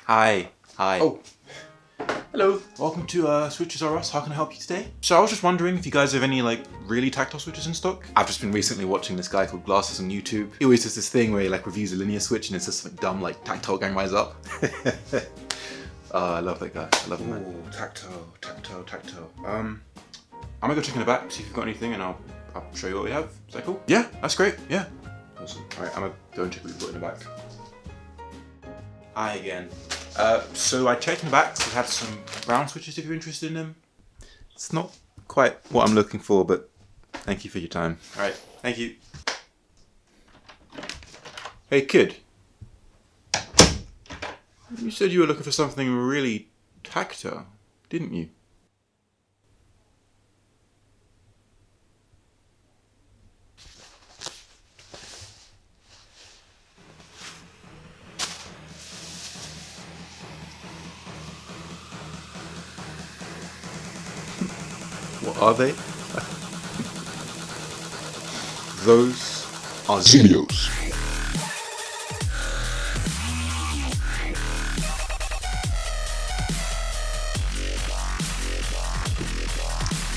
Hi. Oh. Hello. Welcome to Switches R Us. How can I help you today? So I was just wondering if you guys have any really tactile switches in stock. I've just been recently watching this guy called Glarses on YouTube. He always does this thing where he reviews a linear switch and it's just something dumb like tactile gang rise up. I love that guy. I love him, man. Ooh, tactile. I'm gonna go check in the back, see if you've got anything, and I'll show you what we have. Is that cool? Yeah, that's great. Yeah. Awesome. Alright, I'm gonna go and check what we've got in the back. Hi again. So I checked in the back. We had some round switches if you're interested in them. It's not quite what I'm looking for, but thank you for your time. Alright, thank you. Hey kid. You said you were looking for something really tactile, didn't you? What are they? Those are Zealios.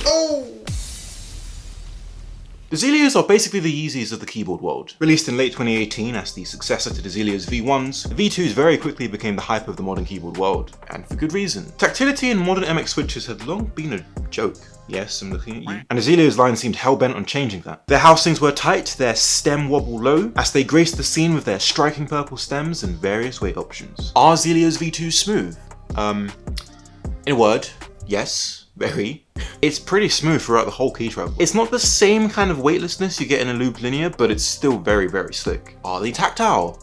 Oh! The Zealios are basically the Yeezys of the keyboard world. Released in late 2018 as the successor to the Zealios V1s, the V2s very quickly became the hype of the modern keyboard world, and for good reason. Tactility in modern MX switches had long been a joke. Yes, I'm looking at you. And the Zealios line seemed hell-bent on changing that. Their housings were tight, their stem wobble low, as they graced the scene with their striking purple stems and various weight options. Are Zealios V2s smooth? In a word, yes. Very. It's pretty smooth throughout the whole key travel. It's not the same kind of weightlessness you get in a looped linear, but it's still very, very slick. Are they tactile?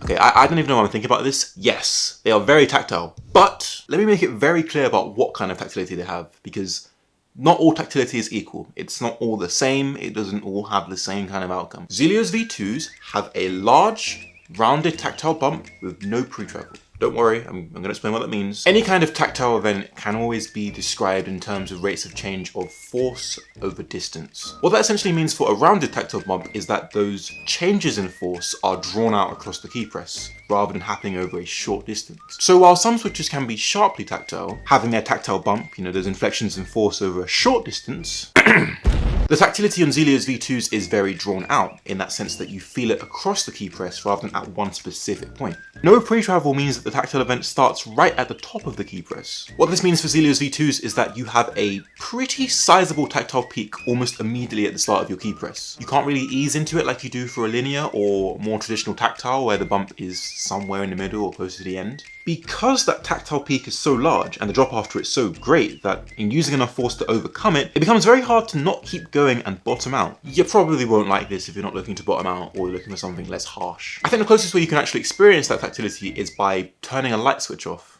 Okay, I don't even know what I'm thinking about this. Yes, they are very tactile. But let me make it very clear about what kind of tactility they have, because not all tactility is equal. It's not all the same. It doesn't all have the same kind of outcome. Zealios V2s have a large, rounded tactile bump with no pre-travel. Don't worry, I'm going to explain what that means. Any kind of tactile event can always be described in terms of rates of change of force over distance. What that essentially means for a rounded tactile bump is that those changes in force are drawn out across the key press, rather than happening over a short distance. So while some switches can be sharply tactile, having their tactile bump, those inflections in force over a short distance, the tactility on Zealios V2s is very drawn out, in that sense that you feel it across the key press rather than at one specific point. No pre-travel means that the tactile event starts right at the top of the key press. What this means for Zealios V2s is that you have a pretty sizable tactile peak almost immediately at the start of your key press. You can't really ease into it like you do for a linear or more traditional tactile where the bump is somewhere in the middle or close to the end. Because that tactile peak is so large and the drop after it's so great that in using enough force to overcome it, it becomes very hard to not keep going and bottom out. You probably won't like this if you're not looking to bottom out or you're looking for something less harsh. I think the closest way you can actually experience that tactility is by turning a light switch off.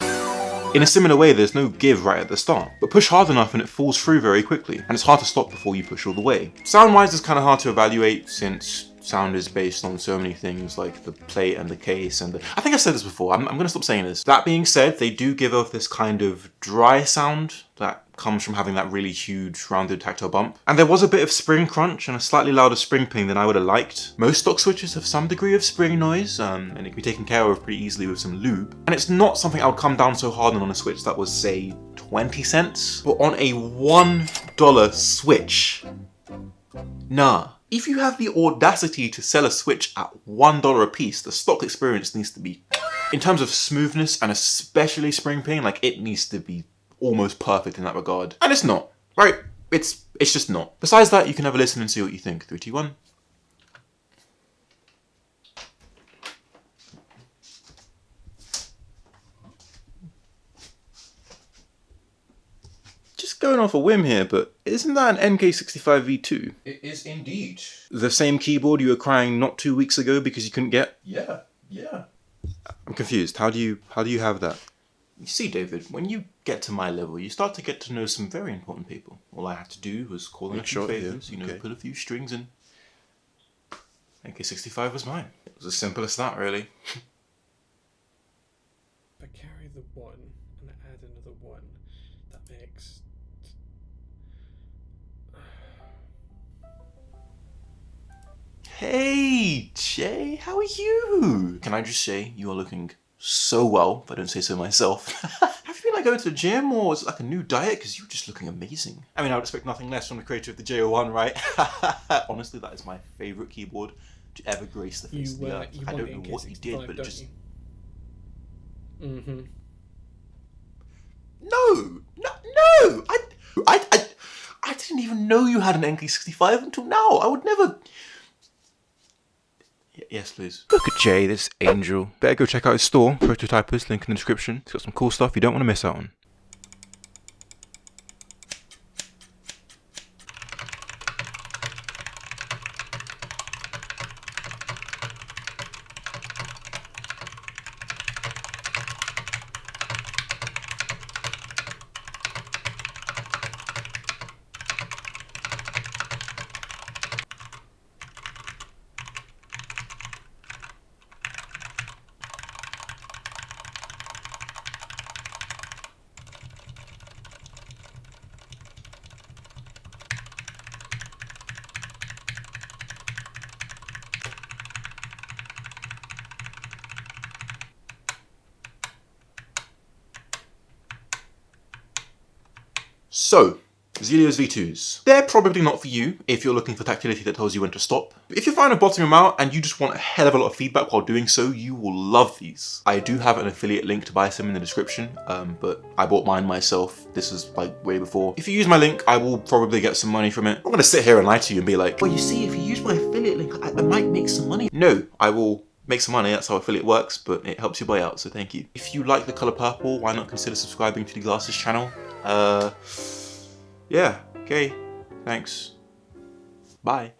In a similar way, there's no give right at the start, but push hard enough and it falls through very quickly, and it's hard to stop before you push all the way. Sound-wise, it's kind of hard to evaluate since sound is based on so many things like the plate and the case and I think I've said this before, I'm gonna stop saying this. That being said, they do give off this kind of dry sound that comes from having that really huge rounded tactile bump. And there was a bit of spring crunch and a slightly louder spring ping than I would have liked. Most stock switches have some degree of spring noise and it can be taken care of pretty easily with some lube. And it's not something I would come down so hard on a switch that was say 20 cents, but on a $1 switch, nah. If you have the audacity to sell a switch at $1 a piece, the stock experience needs to be, in terms of smoothness and especially spring ping, it needs to be almost perfect in that regard. And it's not, right? It's just not. Besides that, you can have a listen and see what you think. 3, 2, 1. Going off a whim here, but isn't that an NK65 V2? It is indeed. The same keyboard you were crying not 2 weeks ago because you couldn't get? Yeah. I'm confused. How do you have that? You see, David, when you get to my level, you start to get to know some very important people. All I had to do was call in a few favors, pull a few strings, and NK65 was mine. It was as simple as that, really. If I carry the 1 and I add another 1, that makes... Hey, Jay, how are you? Can I just say, you are looking so well, if I don't say so myself. Have you been like going to the gym, or is it like a new diet? Because you're just looking amazing. I mean, I would expect nothing less from the creator of the J01, right? Honestly, that is my favourite keyboard to ever grace the face of the earth. I don't know what he did, but just... Mm-hmm. No! I didn't even know you had an NK65 until now. I would never... Yes, please. Look at Jay, this angel. Better go check out his store, Prototypers, link in the description. It's got some cool stuff you don't want to miss out on. So, Zealios V2s. They're probably not for you if you're looking for tactility that tells you when to stop. If you're fine with bottoming them out and you just want a hell of a lot of feedback while doing so, you will love these. I do have an affiliate link to buy some in the description, but I bought mine myself. This is like way before. If you use my link, I will probably get some money from it. I'm gonna sit here and lie to you and be like, well, you see, if you use my affiliate link, I might make some money. No, I will make some money, that's how affiliate works, but it helps you buy out, so thank you. If you like the colour purple, why not consider subscribing to the Glarses channel? Yeah, okay, thanks. Bye.